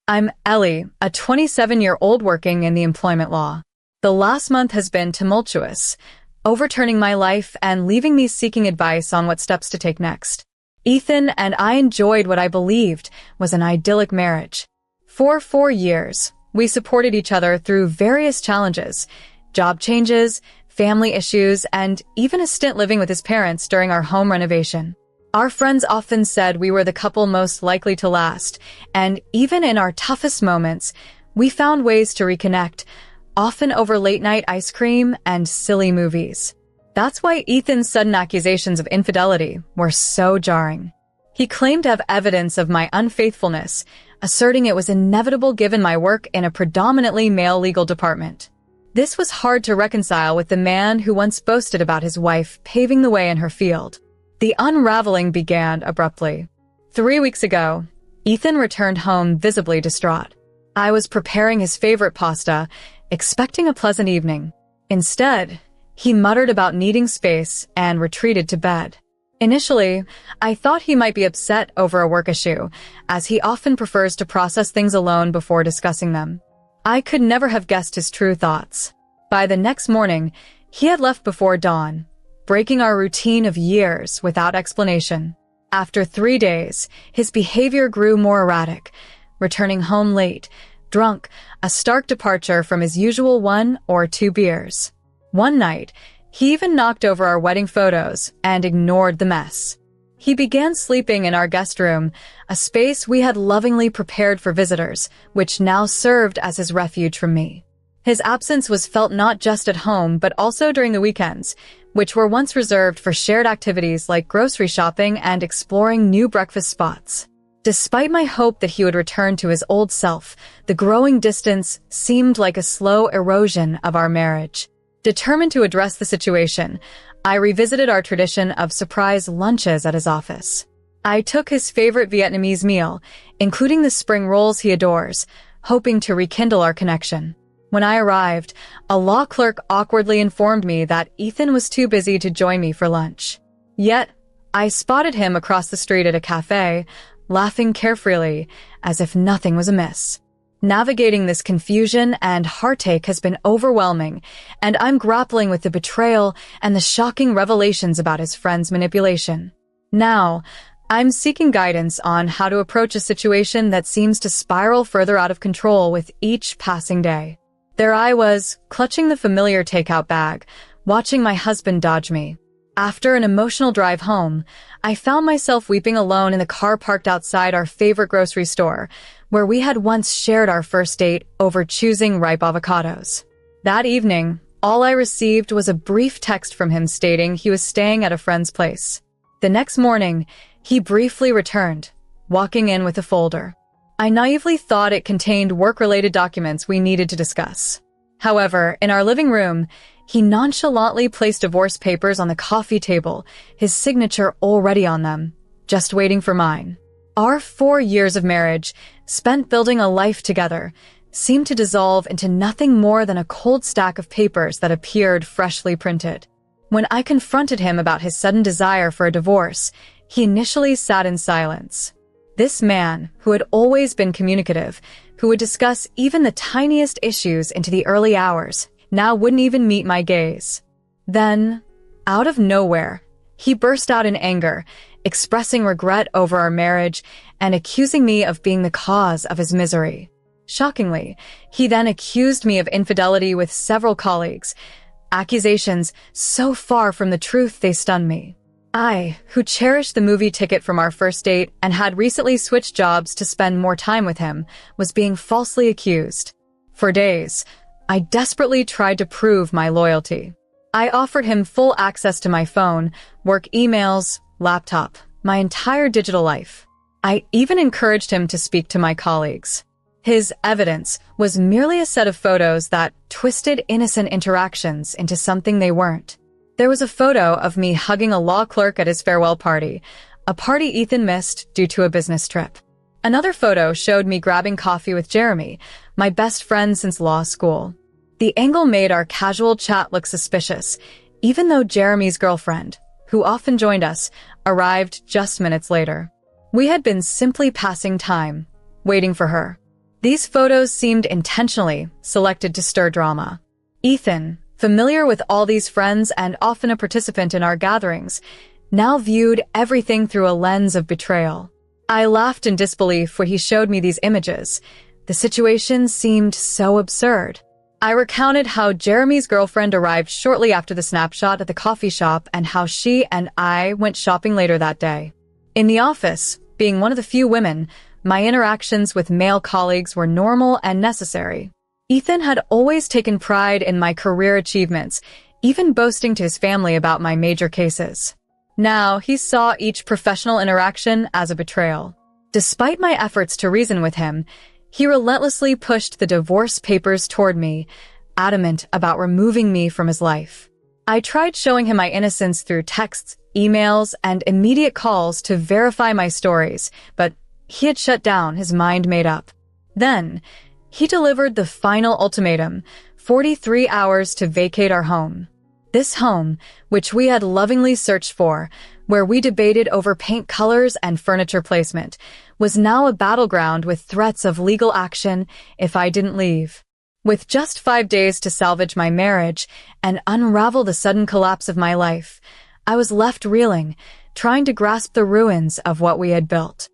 I'm Ellie, a 27-year-old working in the employment law. The last month has been tumultuous, overturning my life and leaving me seeking advice on what steps to take next. Ethan and I enjoyed what I believed was an idyllic marriage. For 4 years, we supported each other through various challenges, job changes, family issues, and even a stint living with his parents during our home renovation. Our friends often said we were the couple most likely to last, and even in our toughest moments, we found ways to reconnect, often over late-night ice cream and silly movies. That's why Ethan's sudden accusations of infidelity were so jarring. He claimed to have evidence of my unfaithfulness, asserting it was inevitable given my work in a predominantly male legal department. This was hard to reconcile with the man who once boasted about his wife paving the way in her field. The unraveling began abruptly. 3 weeks ago, Ethan returned home visibly distraught. I was preparing his favorite pasta, expecting a pleasant evening. Instead, he muttered about needing space and retreated to bed. Initially, I thought he might be upset over a work issue, as he often prefers to process things alone before discussing them. I could never have guessed his true thoughts. By the next morning, he had left before dawn, breaking our routine of years without explanation. After 3 days, his behavior grew more erratic, returning home late, drunk, a stark departure from his usual 1 or 2 beers. One night, he even knocked over our wedding photos and ignored the mess. He began sleeping in our guest room, a space we had lovingly prepared for visitors, which now served as his refuge from me. His absence was felt not just at home, but also during the weekends, which were once reserved for shared activities like grocery shopping and exploring new breakfast spots. Despite my hope that he would return to his old self, the growing distance seemed like a slow erosion of our marriage. Determined to address the situation, I revisited our tradition of surprise lunches at his office. I took his favorite Vietnamese meal, including the spring rolls he adores, hoping to rekindle our connection. When I arrived, a law clerk awkwardly informed me that Ethan was too busy to join me for lunch. Yet, I spotted him across the street at a cafe, laughing carefreely, as if nothing was amiss. Navigating this confusion and heartache has been overwhelming, and I'm grappling with the betrayal and the shocking revelations about his friend's manipulation. Now, I'm seeking guidance on how to approach a situation that seems to spiral further out of control with each passing day. There I was, clutching the familiar takeout bag, watching my husband dodge me. After an emotional drive home, I found myself weeping alone in the car parked outside our favorite grocery store, where we had once shared our first date over choosing ripe avocados. That evening, all I received was a brief text from him stating he was staying at a friend's place. The next morning, he briefly returned, walking in with a folder. I naively thought it contained work-related documents we needed to discuss. However, in our living room, he nonchalantly placed divorce papers on the coffee table, his signature already on them, just waiting for mine. Our 4 years of marriage, spent building a life together, seemed to dissolve into nothing more than a cold stack of papers that appeared freshly printed. When I confronted him about his sudden desire for a divorce, he initially sat in silence. This man, who had always been communicative, who would discuss even the tiniest issues into the early hours, now wouldn't even meet my gaze. Then, out of nowhere, he burst out in anger, expressing regret over our marriage and accusing me of being the cause of his misery. Shockingly, he then accused me of infidelity with several colleagues, accusations so far from the truth they stunned me. I, who cherished the movie ticket from our first date and had recently switched jobs to spend more time with him, was being falsely accused. For days, I desperately tried to prove my loyalty. I offered him full access to my phone, work emails, laptop, my entire digital life. I even encouraged him to speak to my colleagues. His evidence was merely a set of photos that twisted innocent interactions into something they weren't. There was a photo of me hugging a law clerk at his farewell party, a party Ethan missed due to a business trip. Another photo showed me grabbing coffee with Jeremy, my best friend since law school. The angle made our casual chat look suspicious, even though Jeremy's girlfriend, who often joined us, arrived just minutes later. We had been simply passing time, waiting for her. These photos seemed intentionally selected to stir drama. Ethan, familiar with all these friends and often a participant in our gatherings, now viewed everything through a lens of betrayal. I laughed in disbelief when he showed me these images. The situation seemed so absurd. I recounted how Jeremy's girlfriend arrived shortly after the snapshot at the coffee shop and how she and I went shopping later that day. In the office, being one of the few women, my interactions with male colleagues were normal and necessary. Ethan had always taken pride in my career achievements, even boasting to his family about my major cases. Now, he saw each professional interaction as a betrayal. Despite my efforts to reason with him, he relentlessly pushed the divorce papers toward me, adamant about removing me from his life. I tried showing him my innocence through texts, emails, and immediate calls to verify my stories, but he had shut down, his mind made up. Then, he delivered the final ultimatum, 43 hours to vacate our home. This home, which we had lovingly searched for, where we debated over paint colors and furniture placement, was now a battleground with threats of legal action if I didn't leave. With just 5 days to salvage my marriage and unravel the sudden collapse of my life, I was left reeling, trying to grasp the ruins of what we had built.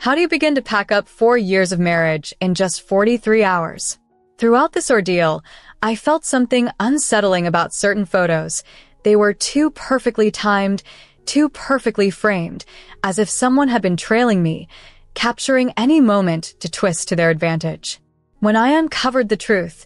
How do you begin to pack up 4 years of marriage in just 43 hours? Throughout this ordeal, I felt something unsettling about certain photos. They were too perfectly timed, too perfectly framed, as if someone had been trailing me, capturing any moment to twist to their advantage. When I uncovered the truth,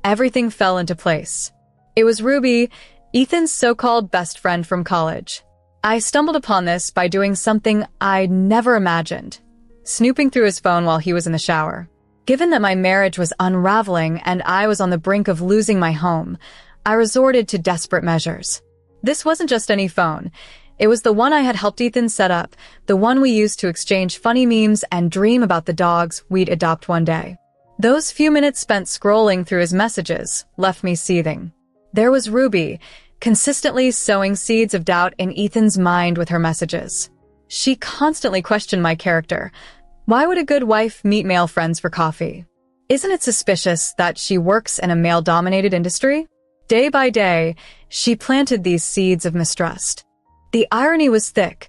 everything fell into place. It was Ruby, Ethan's so-called best friend from college. I stumbled upon this by doing something I'd never imagined, snooping through his phone while he was in the shower. Given that my marriage was unraveling and I was on the brink of losing my home, I resorted to desperate measures. This wasn't just any phone. It was the one I had helped Ethan set up, the one we used to exchange funny memes and dream about the dogs we'd adopt one day. Those few minutes spent scrolling through his messages left me seething. There was Ruby, consistently sowing seeds of doubt in Ethan's mind with her messages. She constantly questioned my character. Why would a good wife meet male friends for coffee? Isn't it suspicious that she works in a male-dominated industry? Day by day, she planted these seeds of mistrust. The irony was thick.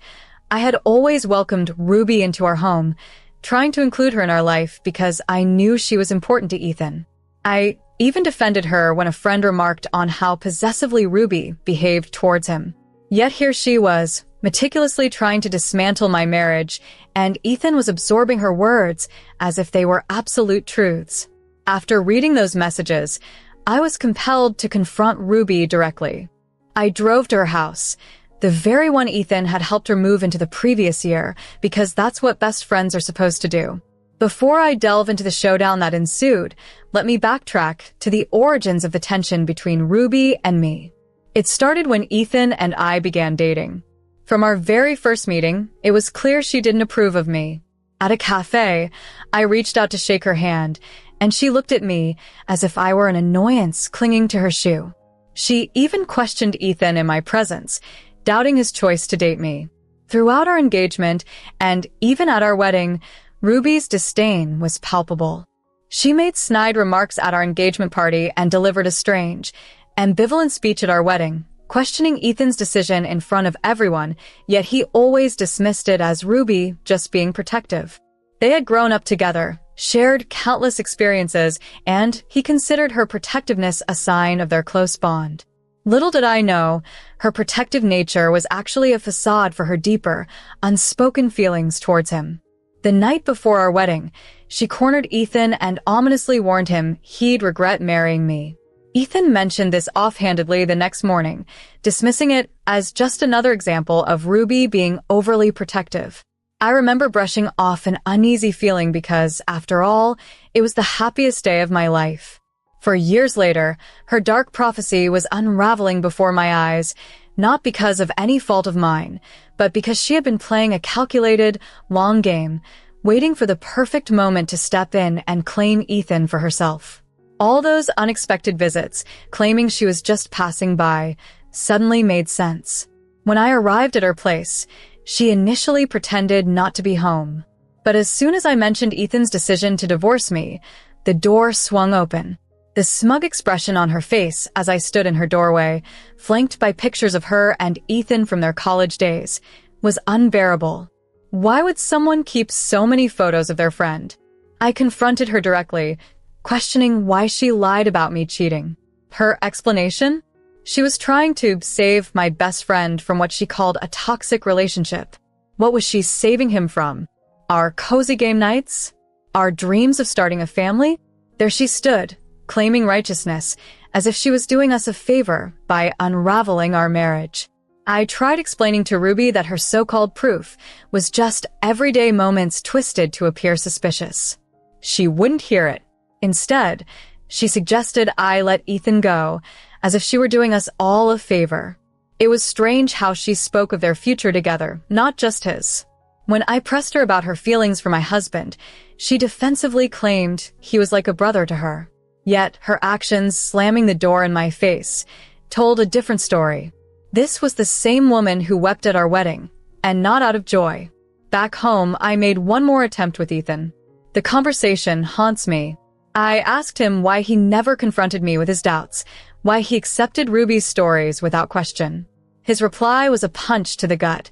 I had always welcomed Ruby into our home, trying to include her in our life because I knew she was important to Ethan. I even defended her when a friend remarked on how possessively Ruby behaved towards him. Yet here she was, meticulously trying to dismantle my marriage, and Ethan was absorbing her words as if they were absolute truths. After reading those messages, I was compelled to confront Ruby directly. I drove to her house, the very one Ethan had helped her move into the previous year, because that's what best friends are supposed to do. Before I delve into the showdown that ensued, let me backtrack to the origins of the tension between Ruby and me. It started when Ethan and I began dating. From our very first meeting, it was clear she didn't approve of me. At a cafe, I reached out to shake her hand, and she looked at me as if I were an annoyance clinging to her shoe. She even questioned Ethan in my presence, doubting his choice to date me. Throughout our engagement, and even at our wedding, Ruby's disdain was palpable. She made snide remarks at our engagement party and delivered a strange, ambivalent speech at our wedding, questioning Ethan's decision in front of everyone, yet he always dismissed it as Ruby just being protective. They had grown up together, shared countless experiences, and he considered her protectiveness a sign of their close bond. Little did I know, her protective nature was actually a facade for her deeper, unspoken feelings towards him. The night before our wedding, she cornered Ethan and ominously warned him he'd regret marrying me. Ethan mentioned this offhandedly the next morning, dismissing it as just another example of Ruby being overly protective. I remember brushing off an uneasy feeling because, after all, it was the happiest day of my life. For years later, her dark prophecy was unraveling before my eyes, not because of any fault of mine, but because she had been playing a calculated, long game, waiting for the perfect moment to step in and claim Ethan for herself. All those unexpected visits, claiming she was just passing by, suddenly made sense. When I arrived at her place, she initially pretended not to be home. But as soon as I mentioned Ethan's decision to divorce me, the door swung open. The smug expression on her face as I stood in her doorway, flanked by pictures of her and Ethan from their college days, was unbearable. Why would someone keep so many photos of their friend? I confronted her directly, questioning why she lied about me cheating. Her explanation? She was trying to save my best friend from what she called a toxic relationship. What was she saving him from? Our cozy game nights? Our dreams of starting a family? There she stood, claiming righteousness, as if she was doing us a favor by unraveling our marriage. I tried explaining to Ruby that her so-called proof was just everyday moments twisted to appear suspicious. She wouldn't hear it. Instead, she suggested I let Ethan go, as if she were doing us all a favor. It was strange how she spoke of their future together, not just his. When I pressed her about her feelings for my husband, she defensively claimed he was like a brother to her. Yet her actions slamming the door in my face told a different story. This was the same woman who wept at our wedding, and not out of joy. Back home, I made one more attempt with Ethan. The conversation haunts me. I asked him why he never confronted me with his doubts, why he accepted Ruby's stories without question. His reply was a punch to the gut.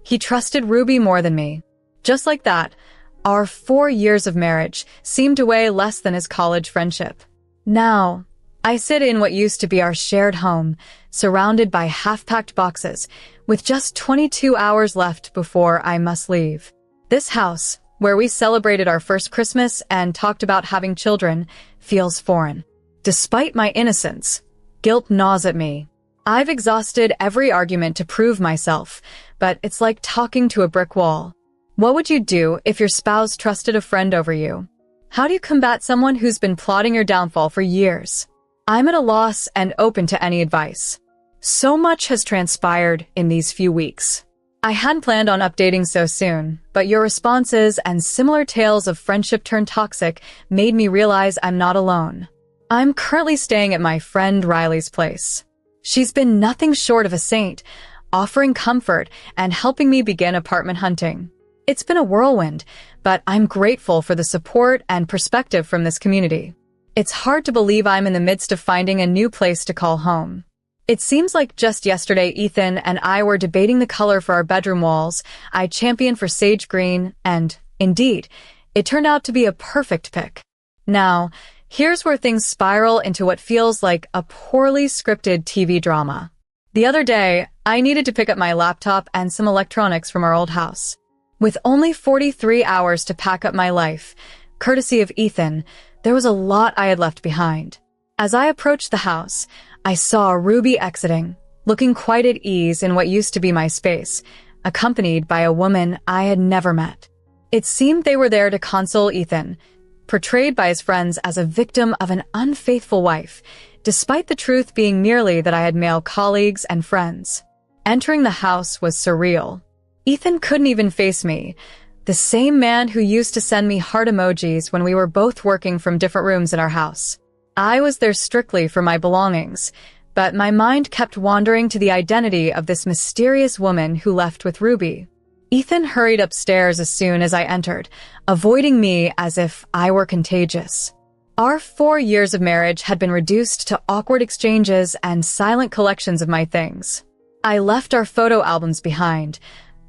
He trusted Ruby more than me. Just like that, our 4 years of marriage seemed to weigh less than his college friendship. Now, I sit in what used to be our shared home, surrounded by half-packed boxes, with just 22 hours left before I must leave. This house, where we celebrated our first Christmas and talked about having children, feels foreign. Despite my innocence, guilt gnaws at me. I've exhausted every argument to prove myself, but it's like talking to a brick wall. What would you do if your spouse trusted a friend over you? How do you combat someone who's been plotting your downfall for years? I'm at a loss and open to any advice. So much has transpired in these few weeks. I hadn't planned on updating so soon, but your responses and similar tales of friendship turned toxic made me realize I'm not alone. I'm currently staying at my friend Riley's place. She's been nothing short of a saint, offering comfort and helping me begin apartment hunting. It's been a whirlwind, but I'm grateful for the support and perspective from this community. It's hard to believe I'm in the midst of finding a new place to call home. It seems like just yesterday Ethan and I were debating the color for our bedroom walls. I championed for sage green, and, indeed, it turned out to be a perfect pick. Now, here's where things spiral into what feels like a poorly scripted TV drama. The other day, I needed to pick up my laptop and some electronics from our old house. With only 43 hours to pack up my life, courtesy of Ethan, there was a lot I had left behind. As I approached the house, I saw Ruby exiting, looking quite at ease in what used to be my space, accompanied by a woman I had never met. It seemed they were there to console Ethan, portrayed by his friends as a victim of an unfaithful wife, despite the truth being merely that I had male colleagues and friends. Entering the house was surreal. Ethan couldn't even face me, the same man who used to send me heart emojis when we were both working from different rooms in our house. I was there strictly for my belongings, but my mind kept wandering to the identity of this mysterious woman who left with Ruby. Ethan hurried upstairs as soon as I entered, avoiding me as if I were contagious. Our 4 years of marriage had been reduced to awkward exchanges and silent collections of my things. I left our photo albums behind.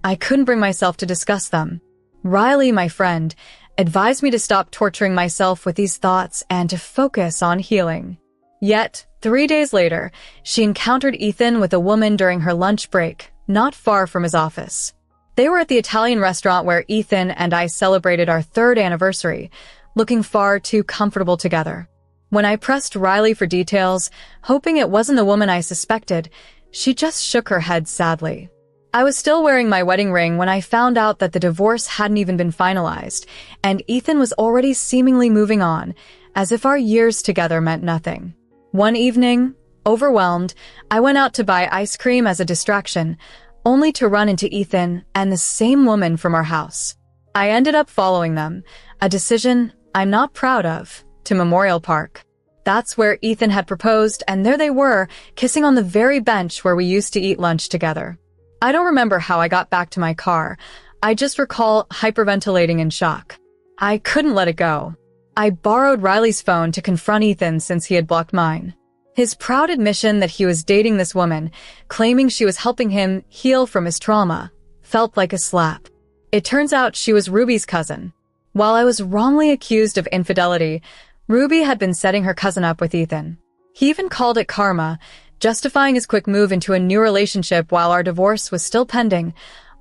I couldn't bring myself to discuss them. Riley, my friend, advised me to stop torturing myself with these thoughts and to focus on healing. Yet, 3 days later, she encountered Ethan with a woman during her lunch break, not far from his office. They were at the Italian restaurant where Ethan and I celebrated our 3rd anniversary, looking far too comfortable together. When I pressed Riley for details, hoping it wasn't the woman I suspected, she just shook her head sadly. I was still wearing my wedding ring when I found out that the divorce hadn't even been finalized, and Ethan was already seemingly moving on, as if our years together meant nothing. One evening, overwhelmed, I went out to buy ice cream as a distraction, only to run into Ethan and the same woman from our house. I ended up following them, a decision I'm not proud of, to Memorial Park. That's where Ethan had proposed, and there they were, kissing on the very bench where we used to eat lunch together. I don't remember how I got back to my car, I just recall hyperventilating in shock. I couldn't let it go. I borrowed Riley's phone to confront Ethan since he had blocked mine. His proud admission that he was dating this woman, claiming she was helping him heal from his trauma, felt like a slap. It turns out she was Ruby's cousin. While I was wrongly accused of infidelity, Ruby had been setting her cousin up with Ethan. He even called it karma, justifying his quick move into a new relationship while our divorce was still pending,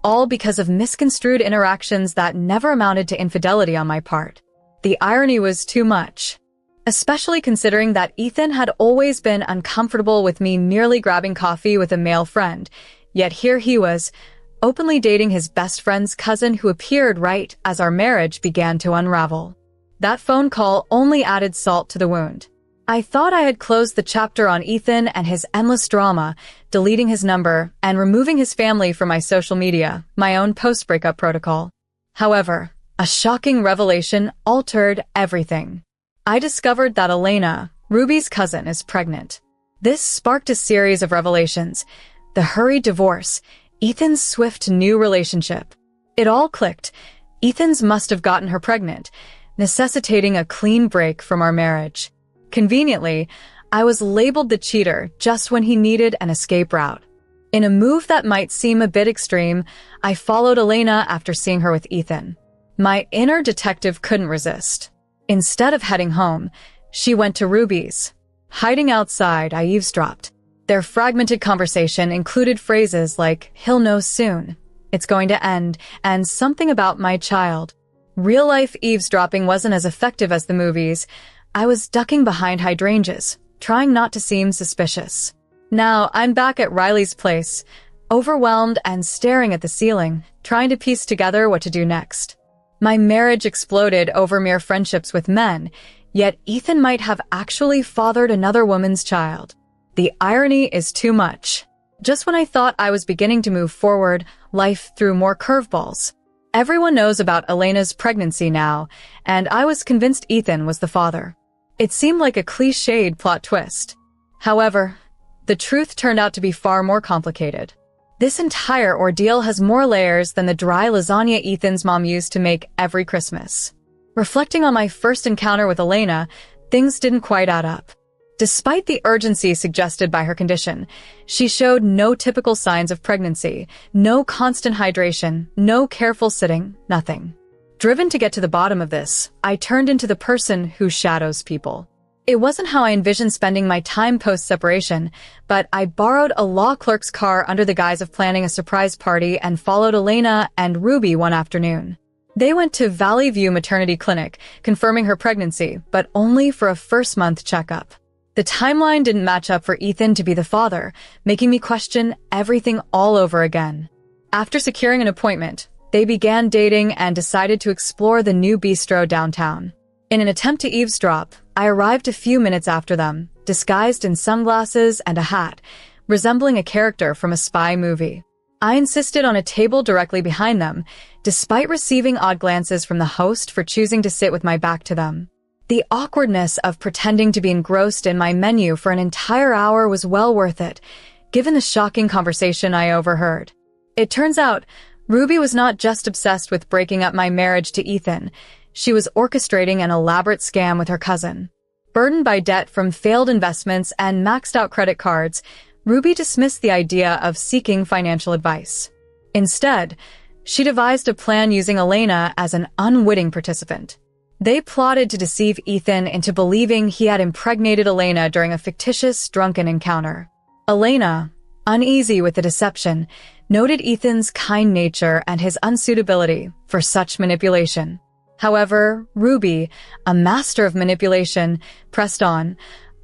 all because of misconstrued interactions that never amounted to infidelity on my part. The irony was too much, especially considering that Ethan had always been uncomfortable with me merely grabbing coffee with a male friend, yet here he was, openly dating his best friend's cousin who appeared right as our marriage began to unravel. That phone call only added salt to the wound. I thought I had closed the chapter on Ethan and his endless drama, deleting his number and removing his family from my social media, my own post-breakup protocol. However, a shocking revelation altered everything. I discovered that Elena, Ruby's cousin, is pregnant. This sparked a series of revelations: the hurried divorce, Ethan's swift new relationship. It all clicked. Ethan's must have gotten her pregnant, necessitating a clean break from our marriage. Conveniently, I was labeled the cheater just when he needed an escape route. In a move that might seem a bit extreme, I followed Elena after seeing her with Ethan. My inner detective couldn't resist. Instead of heading home, she went to Ruby's. Hiding outside, I eavesdropped. Their fragmented conversation included phrases like, "He'll know soon," "It's going to end," and something about my child. Real-life eavesdropping wasn't as effective as the movies. I was ducking behind hydrangeas, trying not to seem suspicious. Now, I'm back at Riley's place, overwhelmed and staring at the ceiling, trying to piece together what to do next. My marriage exploded over mere friendships with men, yet Ethan might have actually fathered another woman's child. The irony is too much. Just when I thought I was beginning to move forward, life threw more curveballs. Everyone knows about Elena's pregnancy now, and I was convinced Ethan was the father. It seemed like a cliched plot twist. However, the truth turned out to be far more complicated. This entire ordeal has more layers than the dry lasagna Ethan's mom used to make every Christmas. Reflecting on my first encounter with Elena, things didn't quite add up. Despite the urgency suggested by her condition, she showed no typical signs of pregnancy, no constant hydration, no careful sitting, nothing. Driven to get to the bottom of this, I turned into the person who shadows people. It wasn't how I envisioned spending my time post-separation, but I borrowed a law clerk's car under the guise of planning a surprise party and followed Elena and Ruby one afternoon. They went to Valley View Maternity Clinic, confirming her pregnancy, but only for a first-month checkup. The timeline didn't match up for Ethan to be the father, making me question everything all over again. After securing an appointment, they began dating and decided to explore the new bistro downtown. In an attempt to eavesdrop, I arrived a few minutes after them, disguised in sunglasses and a hat, resembling a character from a spy movie. I insisted on a table directly behind them, despite receiving odd glances from the host for choosing to sit with my back to them. The awkwardness of pretending to be engrossed in my menu for an entire hour was well worth it, given the shocking conversation I overheard. It turns out, Ruby was not just obsessed with breaking up my marriage to Ethan. She was orchestrating an elaborate scam with her cousin. Burdened by debt from failed investments and maxed-out credit cards, Ruby dismissed the idea of seeking financial advice. Instead, she devised a plan using Elena as an unwitting participant. They plotted to deceive Ethan into believing he had impregnated Elena during a fictitious drunken encounter. Elena, uneasy with the deception, noted Ethan's kind nature and his unsuitability for such manipulation. However, Ruby, a master of manipulation, pressed on,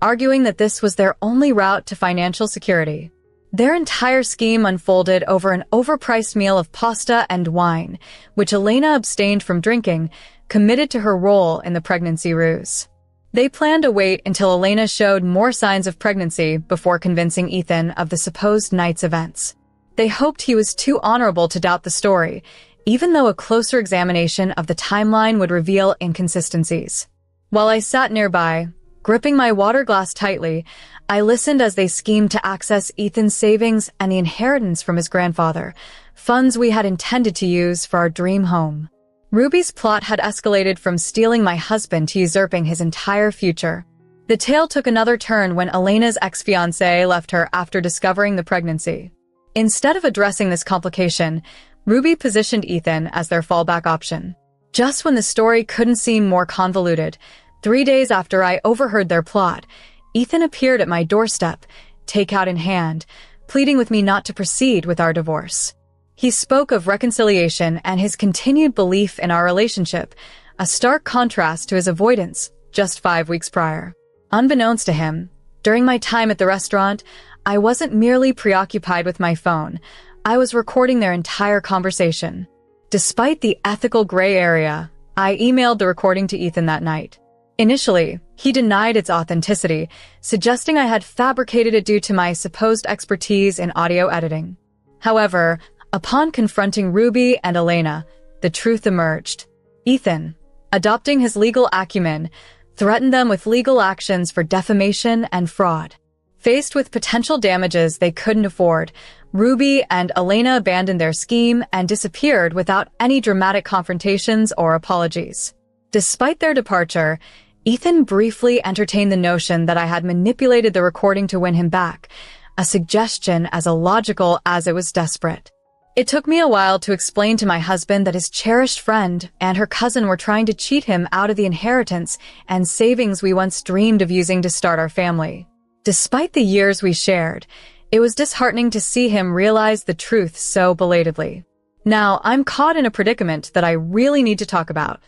arguing that this was their only route to financial security. Their entire scheme unfolded over an overpriced meal of pasta and wine, which Elena abstained from drinking, committed to her role in the pregnancy ruse. They planned to wait until Elena showed more signs of pregnancy before convincing Ethan of the supposed night's events. They hoped he was too honorable to doubt the story, even though a closer examination of the timeline would reveal inconsistencies. While I sat nearby, gripping my water glass tightly, I listened as they schemed to access Ethan's savings and the inheritance from his grandfather, funds we had intended to use for our dream home. Ruby's plot had escalated from stealing my husband to usurping his entire future. The tale took another turn when Elena's ex-fiancé left her after discovering the pregnancy. Instead of addressing this complication, Ruby positioned Ethan as their fallback option. Just when the story couldn't seem more convoluted, 3 days after I overheard their plot, Ethan appeared at my doorstep, takeout in hand, pleading with me not to proceed with our divorce. He spoke of reconciliation and his continued belief in our relationship, a stark contrast to his avoidance just 5 weeks prior. Unbeknownst to him, during my time at the restaurant, I wasn't merely preoccupied with my phone. I was recording their entire conversation. Despite the ethical gray area, I emailed the recording to Ethan that night. Initially, he denied its authenticity, suggesting I had fabricated it due to my supposed expertise in audio editing. However, upon confronting Ruby and Elena, the truth emerged. Ethan, adopting his legal acumen, threatened them with legal actions for defamation and fraud. Faced with potential damages they couldn't afford, Ruby and Elena abandoned their scheme and disappeared without any dramatic confrontations or apologies. Despite their departure, Ethan briefly entertained the notion that I had manipulated the recording to win him back, a suggestion as illogical as it was desperate. It took me a while to explain to my husband that his cherished friend and her cousin were trying to cheat him out of the inheritance and savings we once dreamed of using to start our family. Despite the years we shared, it was disheartening to see him realize the truth so belatedly. Now, I'm caught in a predicament that I really need to talk about.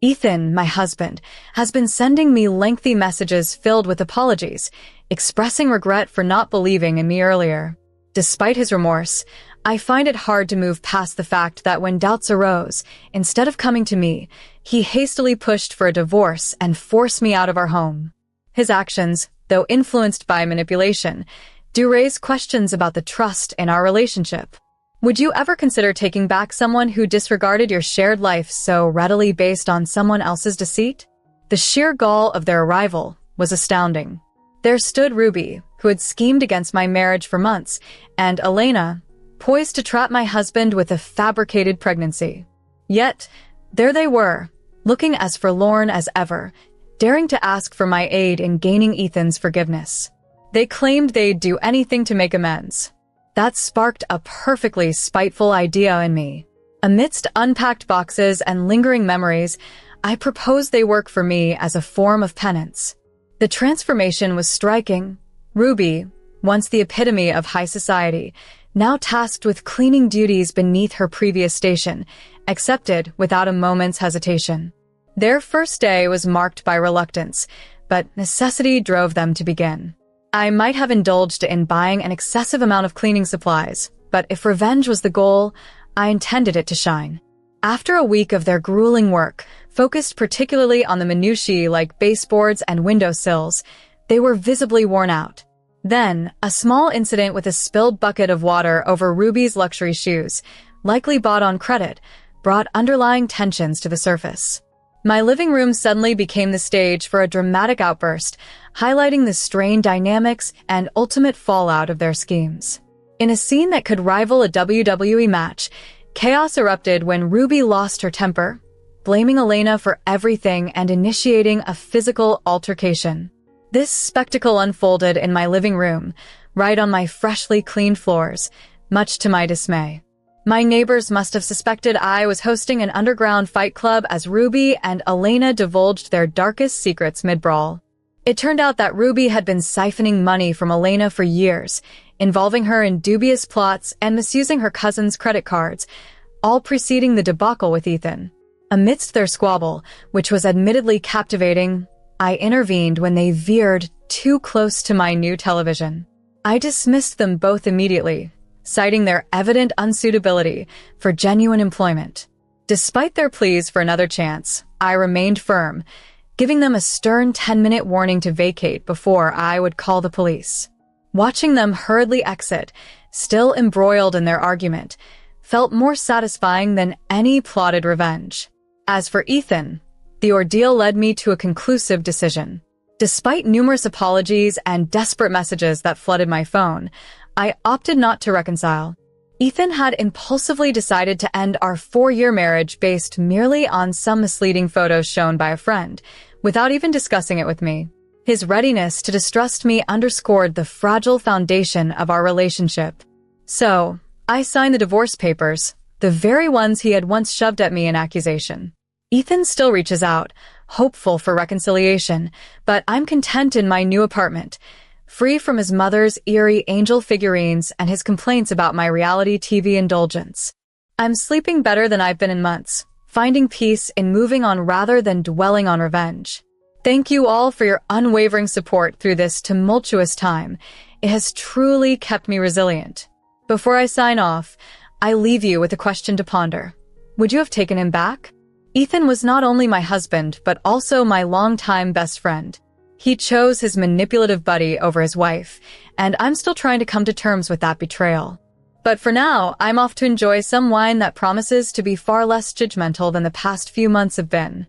Ethan, my husband, has been sending me lengthy messages filled with apologies, expressing regret for not believing in me earlier. Despite his remorse, I find it hard to move past the fact that when doubts arose, instead of coming to me, he hastily pushed for a divorce and forced me out of our home. His actions, though influenced by manipulation, do raise questions about the trust in our relationship. Would you ever consider taking back someone who disregarded your shared life so readily based on someone else's deceit? The sheer gall of their arrival was astounding. There stood Ruby, who had schemed against my marriage for months, and Elena, poised to trap my husband with a fabricated pregnancy. Yet, there they were, looking as forlorn as ever, daring to ask for my aid in gaining Ethan's forgiveness. They claimed they'd do anything to make amends. That sparked a perfectly spiteful idea in me. Amidst unpacked boxes and lingering memories, I proposed they work for me as a form of penance. The transformation was striking. Ruby, once the epitome of high society, now tasked with cleaning duties beneath her previous station, accepted without a moment's hesitation. Their first day was marked by reluctance, but necessity drove them to begin. I might have indulged in buying an excessive amount of cleaning supplies, but if revenge was the goal, I intended it to shine. After a week of their grueling work, focused particularly on the minutiae like baseboards and windowsills, they were visibly worn out. Then, a small incident with a spilled bucket of water over Ruby's luxury shoes, likely bought on credit, brought underlying tensions to the surface. My living room suddenly became the stage for a dramatic outburst, highlighting the strained dynamics and ultimate fallout of their schemes. In a scene that could rival a WWE match, chaos erupted when Ruby lost her temper, blaming Elena for everything and initiating a physical altercation. This spectacle unfolded in my living room, right on my freshly cleaned floors, much to my dismay. My neighbors must have suspected I was hosting an underground fight club as Ruby and Elena divulged their darkest secrets mid-brawl. It turned out that Ruby had been siphoning money from Elena for years, involving her in dubious plots and misusing her cousin's credit cards, all preceding the debacle with Ethan. Amidst their squabble, which was admittedly captivating, I intervened when they veered too close to my new television. I dismissed them both immediately, citing their evident unsuitability for genuine employment. Despite their pleas for another chance, I remained firm, giving them a stern 10-minute warning to vacate before I would call the police. Watching them hurriedly exit, still embroiled in their argument, felt more satisfying than any plotted revenge. As for Ethan, the ordeal led me to a conclusive decision. Despite numerous apologies and desperate messages that flooded my phone, I opted not to reconcile. Ethan had impulsively decided to end our 4-year marriage based merely on some misleading photos shown by a friend, without even discussing it with me. His readiness to distrust me underscored the fragile foundation of our relationship. So, I signed the divorce papers, the very ones he had once shoved at me in accusation. Ethan still reaches out, hopeful for reconciliation, but I'm content in my new apartment, free from his mother's eerie angel figurines and his complaints about my reality TV indulgence. I'm sleeping better than I've been in months, finding peace in moving on rather than dwelling on revenge. Thank you all for your unwavering support through this tumultuous time. It has truly kept me resilient. Before I sign off, I leave you with a question to ponder. Would you have taken him back? Ethan was not only my husband, but also my longtime best friend. He chose his manipulative buddy over his wife, and I'm still trying to come to terms with that betrayal. But for now, I'm off to enjoy some wine that promises to be far less judgmental than the past few months have been.